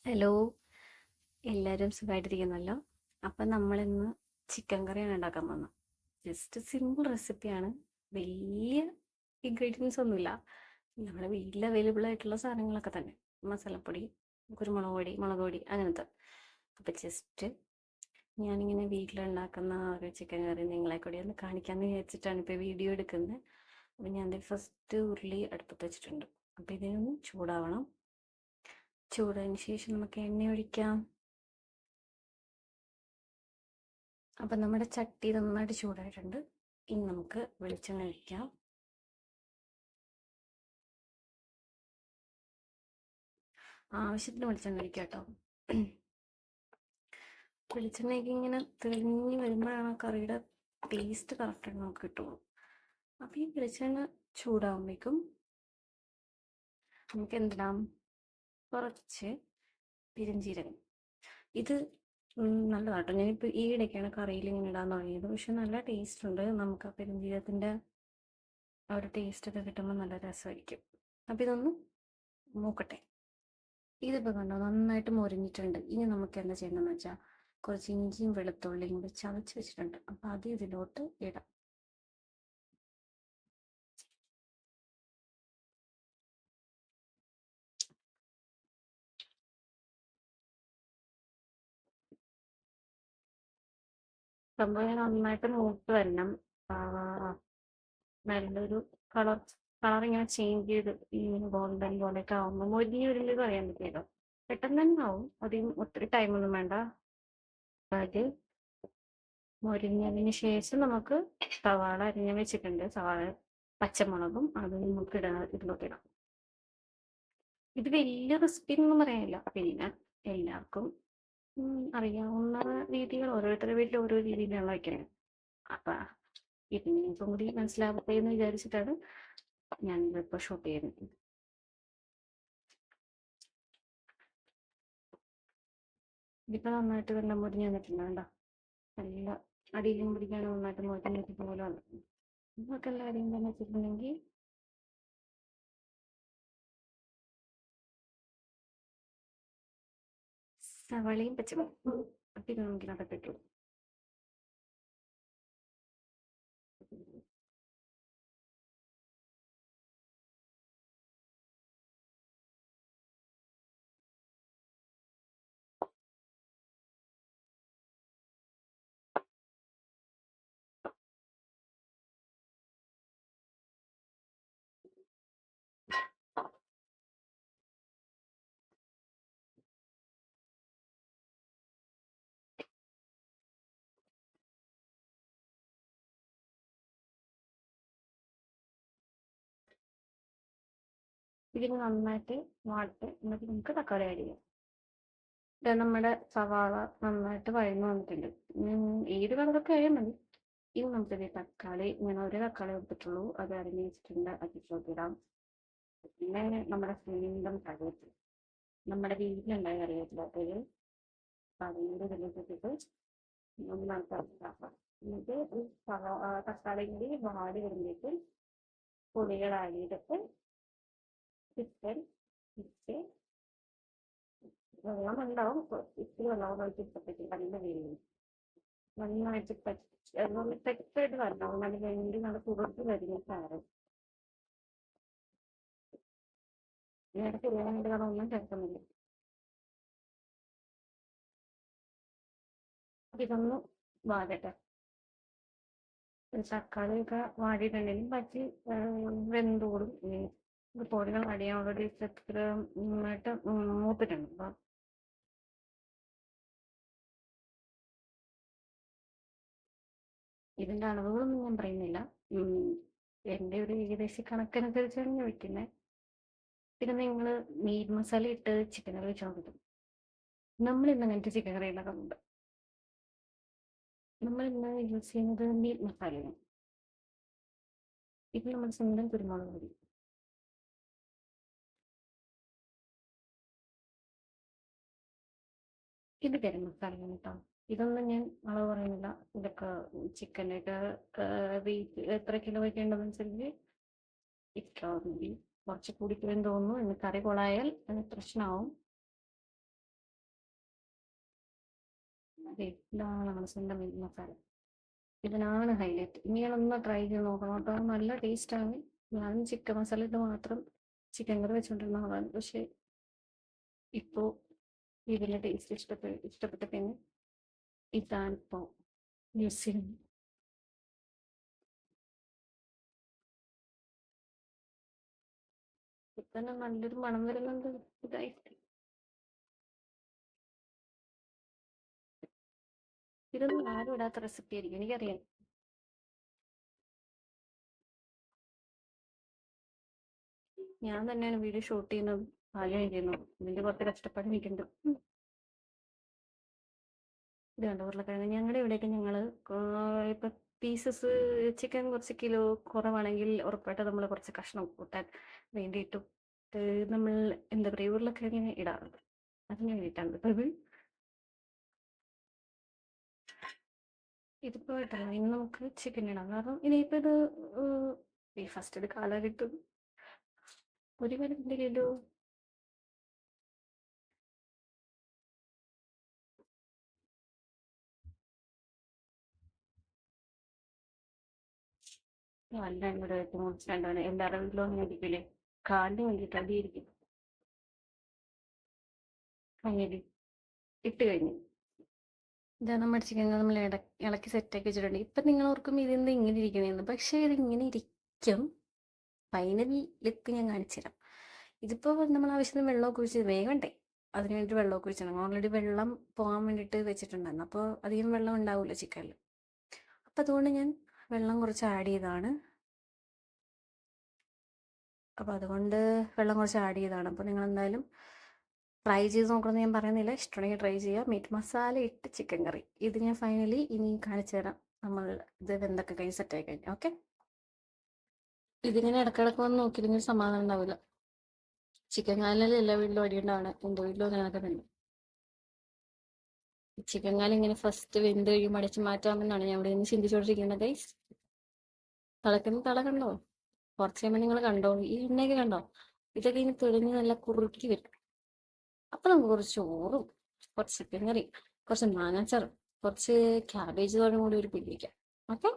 Hello, എല്ലാവരും സുഖമായിട്ടിരിക്കുന്നല്ലോ. അപ്പം നമ്മളിന്ന് ചിക്കൻ കറിയാണ് ഉണ്ടാക്കാൻ പോകുന്നത്. ജസ്റ്റ് സിമ്പിൾ റെസിപ്പിയാണ്. വലിയ ഇൻഗ്രീഡിയൻസ് ഒന്നുമില്ല. നമ്മുടെ വീട്ടിൽ അവൈലബിൾ ആയിട്ടുള്ള സാധനങ്ങളൊക്കെ തന്നെ. മസാലപ്പൊടി, കുരുമുളക് പൊടി, മുളക് പൊടി അങ്ങനത്തെ. അപ്പം ജസ്റ്റ് ഞാനിങ്ങനെ വീട്ടിലുണ്ടാക്കുന്ന ഒരു ചിക്കൻ കറി നിങ്ങളെ കൂടി ഒന്ന് കാണിക്കാമെന്ന് വിചാരിച്ചിട്ടാണ് ഇപ്പോൾ വീഡിയോ എടുക്കുന്നത്. അപ്പം ഞാൻ ഫസ്റ്റ് ഉരുളി അടുപ്പത്ത് വെച്ചിട്ടുണ്ട്. അപ്പം ഇതിനൊന്ന് ചൂടാവണം. ചൂടായതിന് ശേഷം നമുക്ക് എണ്ണ ഒഴിക്കാം. അപ്പം നമ്മുടെ ചട്ടി നന്നായിട്ട് ചൂടായിട്ടുണ്ട്. ഇനി നമുക്ക് വെളിച്ചെണ്ണ ഒഴിക്കാം. ആവശ്യത്തിന് വെളിച്ചെണ്ണ ഒഴിക്കാം കേട്ടോ. വെളിച്ചെണ്ണയ്ക്ക് ഇങ്ങനെ തെളിഞ്ഞ് വരുമ്പോഴാണ് കറിയുടെ ടേസ്റ്റ് കറക്റ്റായിട്ട് നമുക്ക് കിട്ടുള്ളൂ. അപ്പം ഈ വെളിച്ചെണ്ണ ചൂടാകുമ്പോഴേക്കും നമുക്ക് എന്തിടാം? കുറച്ച് പെരുംജീരകം. ഇത് നല്ലതാട്ടോ. ഞാനിപ്പോൾ ഈ ഇടയ്ക്കാണ് കറിയിൽ ഇങ്ങനെ ഇടാൻ തുടങ്ങിയത്. പക്ഷെ നല്ല ടേസ്റ്റ് ഉണ്ട്. നമുക്ക് ആ പെരുംജീരകത്തിൻ്റെ ആ ഒരു ടേസ്റ്റൊക്കെ കിട്ടുമ്പോൾ നല്ല രസമായിരിക്കും. അപ്പം ഇതൊന്ന് മൂക്കട്ടെ. ഇതിപ്പോൾ കണ്ടോ നന്നായിട്ട് മൊരിഞ്ഞിട്ടുണ്ട്. ഇനി നമുക്ക് എന്താ ചെയ്യണമെന്ന് വെച്ചാൽ കുറച്ച് ഇഞ്ചിയും വെളുത്തുള്ളിയും കൂടി ചതച്ച് വെച്ചിട്ടുണ്ട്. അപ്പം അത് ഇതിലോട്ട് ഇടാം. സംഭവം നന്നായിട്ട് മൂത്ത് വരണം. നല്ലൊരു കളർ കളർ ഇങ്ങനെ ചേഞ്ച് ചെയ്ത് ഈ ഗോൾഡൻ പോലെയൊക്കെ ആവുമ്പോൾ മൊരിഞ്ഞ് വരുന്നത് അറിയാൻ പറ്റിയല്ലോ. പെട്ടെന്ന് തന്നെ ആവും. അധികം ഒത്തിരി ടൈമൊന്നും വേണ്ട. അത് മൊരിഞ്ഞതിന് ശേഷം നമുക്ക് സവാള അരിഞ്ഞ് വെച്ചിട്ടുണ്ട്. സവാള പച്ചമുളകും അത് നമുക്ക് ഇതിലോട്ട് ഇടാം. ഇത് വലിയ റെസിപ്പി ഒന്നും പറയാനില്ല. പിന്നെ എല്ലാവർക്കും അറിയാവുന്ന രീതികൾ ഓരോരുത്തരുടെ വീട്ടിൽ ഓരോ രീതിയിലാണ് വയ്ക്കുന്നത്. അപ്പം ഇതിനിപ്പം കൂടി മനസ്സിലാവട്ടെ എന്ന് വിചാരിച്ചിട്ടാണ് ഞാൻ ഇപ്പോൾ ഷൂട്ട് ചെയ്യുന്നത്. ഇതിപ്പോൾ നന്നായിട്ട് തന്നെ മുരിഞ്ഞ് വന്നിട്ടുണ്ട്. വേണ്ട നല്ല അടിയിലും പിടിക്കാനും നന്നായിട്ട് മുരിഞ്ഞ് വെച്ചിട്ട് പോലെ വന്നിട്ടുണ്ട്. നമുക്ക് എല്ലാവരും തന്നെ വെച്ചിട്ടുണ്ടെങ്കിൽ സവാളയും പച്ചമുളകും അപ്പം ഇത് നമുക്കിനകത്ത് ഇട്ടു. ഇതിന് നന്നായിട്ട് വാട്ട് എന്നിട്ട് നമുക്ക് തക്കാളി ആഡ് ചെയ്യാം. ഇത് നമ്മുടെ സവാള നന്നായിട്ട് വഴന്നു വന്നിട്ടുണ്ട്. ഏത് കളറൊക്കെ ആയാൽ മതി. ഇനി നമുക്കിത് തക്കാളി ഞാൻ ഒരു തക്കാളി എടുത്തിട്ടുള്ളൂ. അത് അരിഞ്ഞ് വെച്ചിട്ടുണ്ട്. അതിലോട്ട് ഇടാം. പിന്നെ നമ്മുടെ സ്വന്തം കറിവേപ്പില, നമ്മുടെ വീട്ടിലുണ്ടായ കറിവേപ്പില അത് അതിൻ്റെ ഇതിലിട്ടിട്ട് നന്നായിട്ട് ഇളക്കാം. എന്നിട്ട് ഈ തക്കാളി കൂടി വാടി വരുമ്പോഴേക്കും പൊടികൾ ആഡ് ചെയ്തിട്ട് ചിക്കൻ ഇട്ട് വെള്ളം ഉണ്ടാവും. ഇത്തിരി വെള്ളം ഒഴിച്ചിട്ടത്തേക്ക് നല്ല വേവും നന്നായിട്ട് തെറ്റായിട്ട് വരണം. നല്ല വെണ്ടി നല്ല കുറുത്ത് വരുന്ന സാധനം നേരെ ശരിയായിട്ട് കാരണം ഒന്നും ചേർക്കുന്നില്ല. ഇതൊന്ന് വാടട്ടെ. തക്കാളിയൊക്കെ വാടിയിട്ടുണ്ടെങ്കിൽ ബാക്കി വെന്തോടും. ഇത് പൊടികൾ അടിയാൻ ഓൾറെഡി നന്നായിട്ട് മൂത്തിട്ടുണ്ട്. അപ്പം ഇതിൻ്റെ അളവുകളൊന്നും ഞാൻ പറയുന്നില്ല. എൻ്റെ ഒരു ഏകദേശ കണക്കനുസരിച്ചാണ് ഞാൻ വയ്ക്കുന്നത്. പിന്നെ നിങ്ങൾ മീറ്റ് മസാല ഇട്ട് ചിക്കൻ കറി വെച്ചാൽ കിട്ടും. നമ്മളിന്ന് അങ്ങനത്തെ ചിക്കൻ കറി ഉണ്ടാക്കുന്നുണ്ട്. നമ്മളിന്ന് യൂസ് ചെയ്യുന്നത് മീറ്റ് മസാലയാണ്. ഇത് നമ്മുടെ സ്വന്തം കുരുമുളക് പൊടി. ഇത് ഗരം മസാലയാണ് കേട്ടോ. ഇതൊന്നും ഞാൻ അളവ് പറയുന്നില്ല. ഇതൊക്കെ ചിക്കനൊക്കെ വെയിറ്റ് എത്ര കിലോ വയ്ക്കേണ്ടതനുസരിച്ച് ഇത്ര മതി. കുറച്ച് കൂടിപ്പോയെന്ന് തോന്നുന്നു. ഇന്ന് കറി കൊളായാൽ പ്രശ്നമാവും. ഇതാണ് നമ്മുടെ സ്വന്തം മീറ്റ് മസാല. ഇതിനാണ് ഹൈലൈറ്റ്. ഇനിയൊന്ന് ട്രൈ ചെയ്ത് നോക്കണം കേട്ടോ. നല്ല ടേസ്റ്റാണ്. ഞാൻ ചിക്കൻ മസാല ഇട്ട് മാത്രം ചിക്കൻ കറി വെച്ചുകൊണ്ടിരുന്ന ആളാണ്. പക്ഷെ ഇപ്പോൾ ഇതിൻ്റെ ടേസ്റ്റ് ഇഷ്ടപ്പെട്ട പിന്നെ ഇതാണിപ്പോൾ യൂസ് ചെയ്യുന്നത്. ഇപ്പം തന്നെ നല്ലൊരു മണം വരുന്നുണ്ട്. ഇതായിട്ട് ഇതൊന്നും ആരും ഇടാത്ത റെസിപ്പി ആയിരിക്കും, എനിക്കറിയാം. ഞാൻ തന്നെയാണ് വീഡിയോ ഷൂട്ട് ചെയ്യുന്നതും പാചകം ചെയ്യുന്നതും. ഇതിന്റെ കുറച്ച് കഷ്ടപ്പാട് എനിക്കുണ്ട്. ഇത് കണ്ടോ ഉരുളക്കിഴങ്ങ്. ഞങ്ങളുടെ ഇവിടെയൊക്കെ ഞങ്ങള് ഇപ്പൊ പീസസ് ചിക്കൻ കുറച്ച് കിലോ കുറവാണെങ്കിൽ ഉറപ്പായിട്ട് നമ്മൾ കുറച്ച് കഷ്ണം കൂട്ടാൻ വേണ്ടിയിട്ടും നമ്മൾ എന്താ പറയുക ഉരുളക്കിഴങ്ങിന് ഇടാറുണ്ട്. അതിന് വേണ്ടിയിട്ടാണ് ഇത്. ഇതിപ്പോ ഇട്ടല്ല, ഇനി നമുക്ക് ചിക്കൻ ഇടാം. കാരണം ഇനിയിപ്പോ ഇത് ഫസ്റ്റ് ഇത് കാലാകിട്ടും ഒരു കിലോ നല്ല ഇവിടെ മുറിച്ചാണ്ടാണ് എല്ലാവരുടെ വീട്ടിലും അങ്ങനെ ഇരിക്കില്ലേ, കാലിന് വേണ്ടിയിട്ട് അടിയിരിക്കും. അങ്ങനെ ഇട്ട് കഴിഞ്ഞു. ഇതാ നമ്മുടെ ചിക്കൻ നമ്മൾ ഇളക്കി സെറ്റാക്കി വെച്ചിട്ടുണ്ട്. ഇപ്പം നിങ്ങൾ ഓർക്കും ഇതെന്ത് ഇങ്ങനെ ഇരിക്കണേന്ന്, പക്ഷേ ഇതിങ്ങനെ ഇരിക്കും. ഫൈനൽ ലുക്ക് ഞാൻ കാണിച്ചു തരാം. ഇതിപ്പോൾ നമ്മൾ ആവശ്യത്തിന് വെള്ളമൊക്കെ ഒഴിച്ച് വേഗണ്ടേ, അതിന് വേണ്ടിയിട്ട് വെള്ളമൊക്കെ ഒഴിച്ചാണ്. ഓൾറെഡി വെള്ളം പോകാൻ വേണ്ടിയിട്ട് വെച്ചിട്ടുണ്ടായിരുന്നു. അപ്പോൾ അധികം വെള്ളം ഉണ്ടാവില്ല ചിക്കനിൽ. അപ്പം അതുകൊണ്ട് ഞാൻ വെള്ളം കുറച്ച് ആഡ് ചെയ്തതാണ്. അപ്പോൾ അതുകൊണ്ട് വെള്ളം കുറച്ച് ആഡ് ചെയ്തതാണ്. അപ്പോൾ നിങ്ങൾ എന്തായാലും ട്രൈ ചെയ്ത് നോക്കണമെന്ന് ഞാൻ പറയുന്നില്ല. ഇഷ്ടമുണ്ടെങ്കിൽ ട്രൈ ചെയ്യുക. മീറ്റ് മസാല ഇട്ട് ചിക്കൻ കറി ഇത് ഞാൻ ഫൈനലി ഇനി കാണിച്ചു തരാം. നമ്മൾ ഇത് എന്തൊക്കെ കഴിഞ്ഞ് സെറ്റായി കഴിഞ്ഞു. ഓക്കെ, ഇതിങ്ങനെ ഇടക്കിടക്ക് വന്ന് നോക്കിയില്ലെങ്കിൽ സമാധാനം ഉണ്ടാവില്ല. ചിക്കൻ കാലിൽ എല്ലാ വീട്ടിലും അടിയുണ്ടാവണം, എൻ്റെ വീട്ടിലും അങ്ങനെയൊക്കെ തന്നെ. ചിക്കൻ കാലം ഇങ്ങനെ ഫസ്റ്റ് വെന്ത് കഴിയുമ്പോൾ അടിച്ച് മാറ്റാമെന്നാണ് ഞാൻ ഇവിടെ നിന്ന് ചിന്തിച്ചുകൊണ്ടിരിക്കുന്നത്. ഗൈസ്, തിളക്കുന്ന തള കണ്ടോ? കുറച്ച് കഴിയുമ്പോൾ നിങ്ങൾ കണ്ടോ, ഈ എണ്ണയൊക്കെ കണ്ടോ? ഇതൊക്കെ ഇങ്ങനെ തെളിഞ്ഞ് നല്ല കുറുക്കി വരും. അപ്പൊ നമുക്ക് കുറച്ച് ചോറും കുറച്ച് ചിക്കൻ കറി, കുറച്ച് മാങ്ങാച്ചാറും കുറച്ച് ക്യാബേജ് തോരനും കൂടി ഒരു പിടിക്കാം. ഓക്കെ.